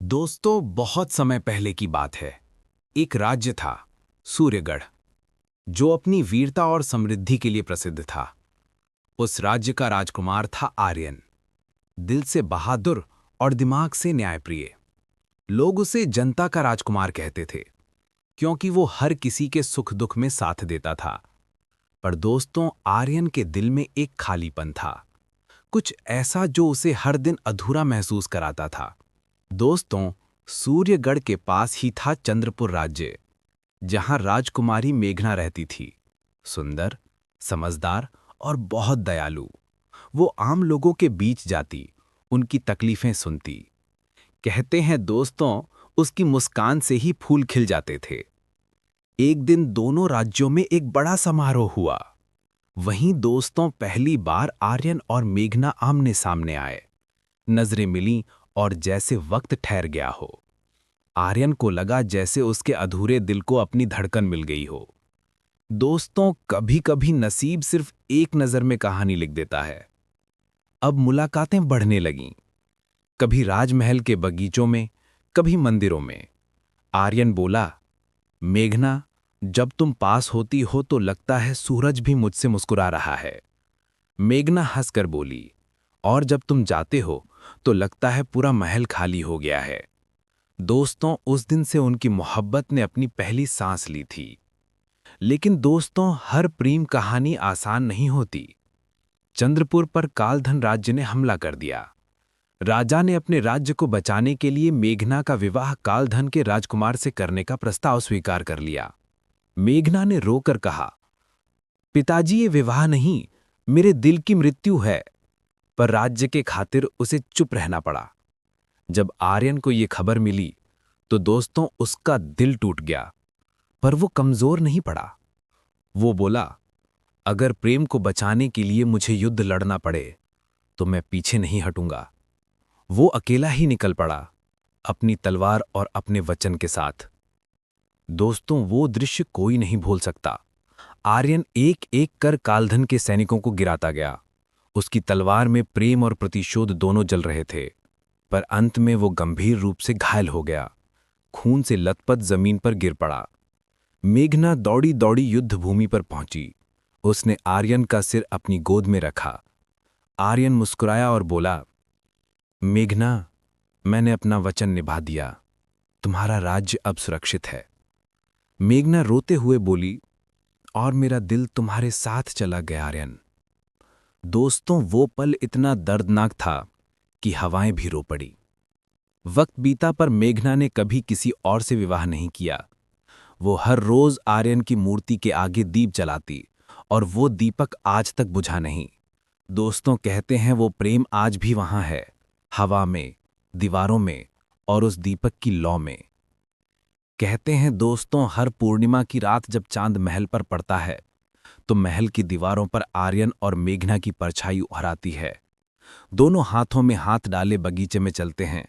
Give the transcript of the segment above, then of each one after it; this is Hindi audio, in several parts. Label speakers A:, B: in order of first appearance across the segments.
A: दोस्तों, बहुत समय पहले की बात है। एक राज्य था, सूर्यगढ़, जो अपनी वीरता और समृद्धि के लिए प्रसिद्ध था। उस राज्य का राजकुमार था आर्यन, दिल से बहादुर और दिमाग से न्यायप्रिय। लोग उसे जनता का राजकुमार कहते थे, क्योंकि वो हर किसी के सुख दुख में साथ देता था। पर दोस्तों, आर्यन के दिल में एक खालीपन था, कुछ ऐसा जो उसे हर दिन अधूरा महसूस कराता था। दोस्तों, सूर्यगढ़ के पास ही था चंद्रपुर राज्य, जहां राजकुमारी मेघना रहती थी। सुंदर, समझदार और बहुत दयालु। वो आम लोगों के बीच जाती, उनकी तकलीफें सुनती। कहते हैं दोस्तों, उसकी मुस्कान से ही फूल खिल जाते थे। एक दिन दोनों राज्यों में एक बड़ा समारोह हुआ। वहीं दोस्तों, पहली बार आर्यन और मेघना आमने सामने आए। नजरें मिलीं और जैसे वक्त ठहर गया हो। आर्यन को लगा जैसे उसके अधूरे दिल को अपनी धड़कन मिल गई हो। दोस्तों, कभी कभी नसीब सिर्फ एक नजर में कहानी लिख देता है। अब मुलाकातें बढ़ने लगीं, कभी राजमहल के बगीचों में, कभी मंदिरों में। आर्यन बोला, मेघना, जब तुम पास होती हो तो लगता है सूरज भी मुझसे मुस्कुरा रहा है। मेघना हंसकर बोली, और जब तुम जाते हो तो लगता है पूरा महल खाली हो गया है। दोस्तों, उस दिन से उनकी मोहब्बत ने अपनी पहली सांस ली थी। लेकिन दोस्तों, हर प्रेम कहानी आसान नहीं होती। चंद्रपुर पर कालधन राज्य ने हमला कर दिया। राजा ने अपने राज्य को बचाने के लिए मेघना का विवाह कालधन के राजकुमार से करने का प्रस्ताव स्वीकार कर लिया। मेघना ने रोकर कहा, पिताजी, ये विवाह नहीं, मेरे दिल की मृत्यु है। पर राज्य के खातिर उसे चुप रहना पड़ा। जब आर्यन को ये खबर मिली तो दोस्तों, उसका दिल टूट गया। पर वो कमजोर नहीं पड़ा। वो बोला, अगर प्रेम को बचाने के लिए मुझे युद्ध लड़ना पड़े तो मैं पीछे नहीं हटूंगा। वो अकेला ही निकल पड़ा, अपनी तलवार और अपने वचन के साथ। दोस्तों, वो दृश्य कोई नहीं भूल सकता। आर्यन एक एक कर कालधन के सैनिकों को गिराता गया। उसकी तलवार में प्रेम और प्रतिशोध दोनों जल रहे थे। पर अंत में वो गंभीर रूप से घायल हो गया, खून से लथपथ जमीन पर गिर पड़ा। मेघना दौड़ी दौड़ी युद्ध भूमि पर पहुंची। उसने आर्यन का सिर अपनी गोद में रखा। आर्यन मुस्कुराया और बोला, मेघना, मैंने अपना वचन निभा दिया। तुम्हारा राज्य अब सुरक्षित है। मेघना रोते हुए बोली, और मेरा दिल तुम्हारे साथ चला गया आर्यन। दोस्तों, वो पल इतना दर्दनाक था कि हवाएं भी रो पड़ी। वक्त बीता पर मेघना ने कभी किसी और से विवाह नहीं किया। वो हर रोज आर्यन की मूर्ति के आगे दीप जलाती, और वो दीपक आज तक बुझा नहीं। दोस्तों, कहते हैं वो प्रेम आज भी वहां है, हवा में, दीवारों में और उस दीपक की लौ में। कहते हैं दोस्तों, हर पूर्णिमा की रात जब चांद महल पर पड़ता है तो महल की दीवारों पर आर्यन और मेघना की परछाई उभराती है। दोनों हाथों में हाथ डाले बगीचे में चलते हैं,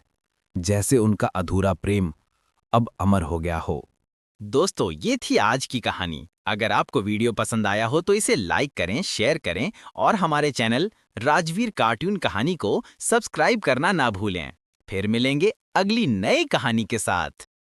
A: जैसे उनका अधूरा प्रेम अब अमर हो गया हो।
B: दोस्तों, ये थी आज की कहानी। अगर आपको वीडियो पसंद आया हो तो इसे लाइक करें, शेयर करें और हमारे चैनल राजवीर कार्टून कहानी को सब्सक्राइब करना ना भूलें। फिर मिलेंगे अगली नई कहानी के साथ।